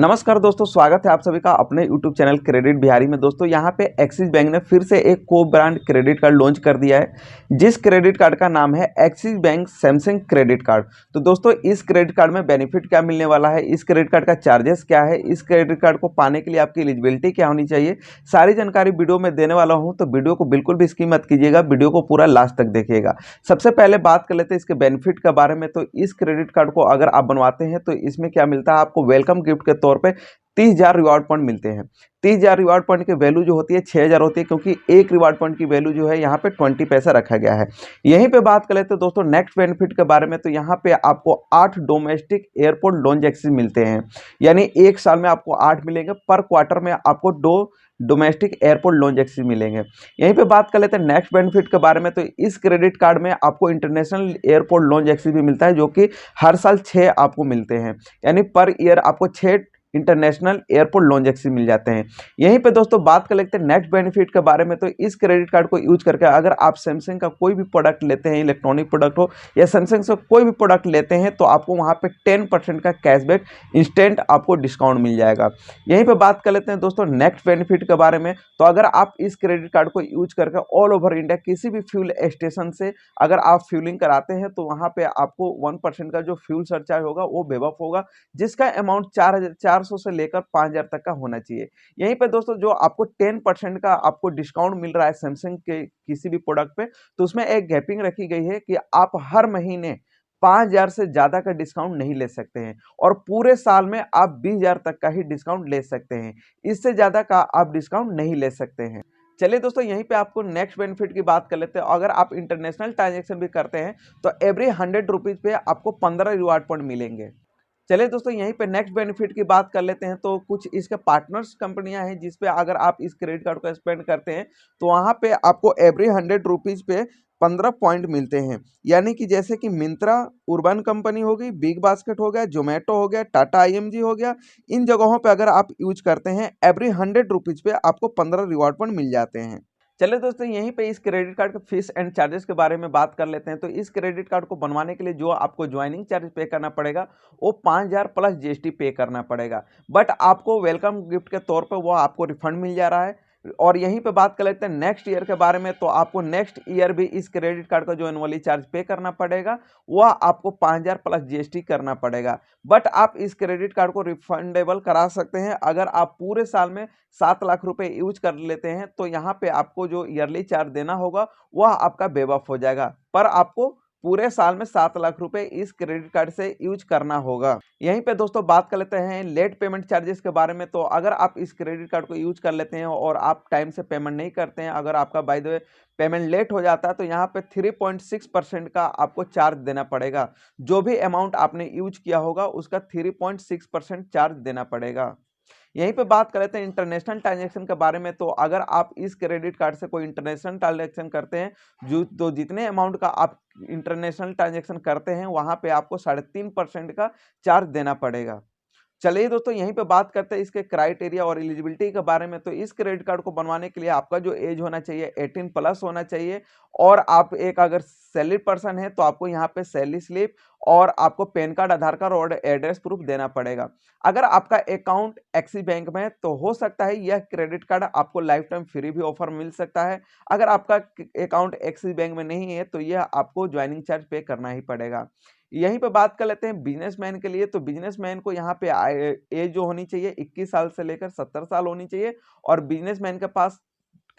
नमस्कार दोस्तों, स्वागत है आप सभी का अपने YouTube चैनल क्रेडिट बिहारी में। दोस्तों यहाँ पे एक्सिस बैंक ने फिर से एक को ब्रांड क्रेडिट कार्ड लॉन्च कर दिया है, जिस क्रेडिट कार्ड का नाम है axis bank Samsung credit card. तो दोस्तों इस क्रेडिट कार्ड में बेनिफिट क्या मिलने वाला है, इस क्रेडिट कार्ड का चार्जेस क्या है, इस क्रेडिट कार्ड को पाने के लिए आपकी एलिजिबिलिटी क्या होनी चाहिए, सारी जानकारी वीडियो में देने वाला हूँ। तो वीडियो को बिल्कुल भी स्किप मत कीजिएगा, वीडियो को पूरा लास्ट तक देखिएगा। सबसे पहले बात कर लेते हैं इसके बेनिफिट के बारे में। तो इस क्रेडिट कार्ड को अगर आप बनवाते हैं तो इसमें क्या मिलता है, आपको वेलकम गिफ्ट के तौर पे 30,000 रिवार्ड पॉइंट मिलते हैं। 30,000 रिवार्ड पॉइंट की वैल्यू जो होती है 6,000 होती है, क्योंकि एक रिवार्ड पॉइंट की वैल्यू जो है यहाँ पे 20 पैसा रखा गया है। यहीं पे बात कर लेते हैं दोस्तों नेक्स्ट बेनिफिट के बारे में। तो यहाँ पे आपको 8 डोमेस्टिक एयरपोर्ट लॉन्च एक्सेस मिलते हैं, यानी एक साल में आपको 8 मिलेंगे, पर क्वार्टर में आपको 2 डोमेस्टिक एयरपोर्ट लॉन्च एक्सेस मिलेंगे। यहीं पे बात कर लेते हैं नेक्स्ट बेनिफिट के बारे में। तो इस क्रेडिट कार्ड में आपको इंटरनेशनल एयरपोर्ट लॉन्च एक्सेस भी मिलता है, जो कि हर साल 6 आपको मिलते हैं, यानी पर ईयर आपको 6 इंटरनेशनल एयरपोर्ट लॉन्च एक्सेस मिल जाते हैं। यहीं पे दोस्तों बात कर लेते हैं नेक्स्ट बेनिफिट के बारे में। तो इस क्रेडिट कार्ड को यूज करके अगर आप सैमसंग का कोई भी प्रोडक्ट लेते हैं, इलेक्ट्रॉनिक प्रोडक्ट हो या सैमसंग से कोई भी प्रोडक्ट लेते हैं, तो आपको वहां पे 10% का कैशबैक इंस्टेंट आपको डिस्काउंट मिल जाएगा। यहीं पे बात कर लेते हैं दोस्तों नेक्स्ट बेनिफिट के बारे में। तो अगर आप इस क्रेडिट कार्ड को यूज करके ऑल ओवर इंडिया किसी भी फ्यूल स्टेशन से अगर आप फ्यूलिंग कराते हैं, तो वहां पे आपको 1% का जो फ्यूल सरचार्ज होगा वो वेव ऑफ होगा, जिसका अमाउंट 4,400 से लेकर 5,000 तक का होना चाहिए। यहीं पे दोस्तों जो आपको 10% का आपको डिस्काउंट मिल रहा है सैमसंग के किसी भी प्रोडक्ट पे, तो उसमें एक गैपिंग रखी गई है कि आप हर महीने 5,000 से ज्यादा का डिस्काउंट नहीं ले सकते हैं, और पूरे साल में आप 20,000 तक का ही डिस्काउंट ले सकते हैं। इससे ज्यादा का आप डिस्काउंट नहीं ले सकते हैं। चलिए दोस्तों यहीं पे आपको नेक्स्ट बेनिफिट की बात कर लेते हैं। अगर आप इंटरनेशनल ट्रांजैक्शन भी करते हैं तो एवरी 100 रुपीज पे आपको 15 रिवार्ड पॉइंट मिलेंगे। चलिए दोस्तों यहीं पे नेक्स्ट बेनिफिट की बात कर लेते हैं। तो कुछ इसके पार्टनर्स कंपनियां हैं जिस पे अगर आप इस क्रेडिट कार्ड को स्पेंड करते हैं, तो वहां पे आपको एवरी 100 रुपीज पे 15 पॉइंट मिलते हैं। यानी कि जैसे कि मिंत्रा, उर्बन कंपनी हो गई, बिग बास्केट हो गया, जोमेटो हो गया, टाटा आईएमजी हो गया, इन जगहों पे अगर आप यूज करते हैं एवरी 100 रुपीज पे आपको 15 रिवॉर्ड पॉइंट मिल जाते हैं। चलिए दोस्तों यहीं पे इस क्रेडिट कार्ड के फीस एंड चार्जेस के बारे में बात कर लेते हैं। तो इस क्रेडिट कार्ड को बनवाने के लिए जो आपको ज्वाइनिंग चार्ज पे करना पड़ेगा वो 5,000 प्लस जीएसटी पे करना पड़ेगा, बट आपको वेलकम गिफ्ट के तौर पे वो आपको रिफंड मिल जा रहा है। और यहीं पे बात कर लेते हैं नेक्स्ट ईयर के बारे में। तो आपको नेक्स्ट ईयर भी इस क्रेडिट कार्ड का जो एनुअली चार्ज पे करना पड़ेगा वह आपको 5,000 प्लस जीएसटी करना पड़ेगा, बट आप इस क्रेडिट कार्ड को रिफंडेबल करा सकते हैं अगर आप पूरे साल में 7 लाख रुपए यूज कर लेते हैं। तो यहाँ पे आपको जो ईयरली चार्ज देना होगा वह आपका वेव ऑफ हो जाएगा, पर आपको पूरे साल में 7 लाख रुपए इस क्रेडिट कार्ड से यूज करना होगा। यहीं पे दोस्तों बात कर लेते हैं लेट पेमेंट चार्जेस के बारे में। तो अगर आप इस क्रेडिट कार्ड को यूज कर लेते हैं और आप टाइम से पेमेंट नहीं करते हैं, अगर आपका by the way payment late हो जाता है, तो यहाँ पे 3.6% का आपको चार्ज देना पड़ेगा। जो भी अमाउंट आपने यूज किया होगा उसका 3.6% चार्ज देना पड़ेगा। यहीं पे बात कर लेते हैं इंटरनेशनल ट्रांजैक्शन के बारे में। तो अगर आप इस क्रेडिट कार्ड से कोई इंटरनेशनल ट्रांजैक्शन करते हैं, जो तो जितने अमाउंट का आप इंटरनेशनल ट्रांजैक्शन करते हैं वहां पे आपको 3.5% का चार्ज देना पड़ेगा। चलिए दोस्तों यहीं पे बात करते हैं इसके क्राइटेरिया और एलिजिबिलिटी के बारे में। तो इस क्रेडिट कार्ड को बनवाने के लिए आपका जो एज होना चाहिए 18 प्लस होना चाहिए, और आप एक अगर सैलरी पर्सन है तो आपको यहाँ पे सैलरी स्लिप और आपको पैन कार्ड, आधार कार्ड और एड्रेस प्रूफ देना पड़ेगा। अगर आपका अकाउंट एक्सिस बैंक में है तो हो सकता है यह क्रेडिट कार्ड आपको लाइफ टाइम फ्री भी ऑफर मिल सकता है। अगर आपका अकाउंट एक्सिस बैंक में नहीं है तो यह आपको ज्वाइनिंग चार्ज पे करना ही पड़ेगा। यहीं पे बात कर लेते हैं बिजनेसमैन के लिए। तो बिजनेसमैन को यहाँ पे एज जो होनी चाहिए 21 साल से लेकर 70 साल होनी चाहिए, और बिजनेसमैन के पास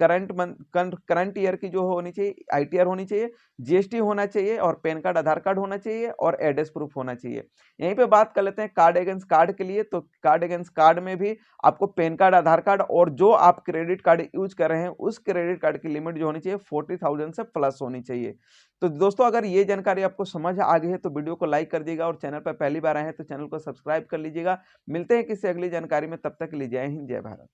करंट ईयर की जो होनी चाहिए आईटीआर होनी चाहिए, जीएसटी होना चाहिए, और पैन कार्ड, आधार कार्ड होना चाहिए, और एड्रेस प्रूफ होना चाहिए। यहीं पे बात कर लेते हैं कार्ड अगेंस्ट कार्ड के लिए। तो कार्ड अगेंस्ट कार्ड में भी आपको पैन कार्ड, आधार कार्ड और जो आप क्रेडिट कार्ड यूज कर रहे हैं उस क्रेडिट कार्ड की लिमिट जो होनी चाहिए 40,000 से प्लस होनी चाहिए। तो दोस्तों अगर ये जानकारी आपको समझ आ गई है तो वीडियो को लाइक कर दीजिएगा, और चैनल पर पहली बार आए हैं तो चैनल को सब्सक्राइब कर लीजिएगा। मिलते हैं किसी अगली जानकारी में, तब तक के लिए जय हिंद, जय भारत।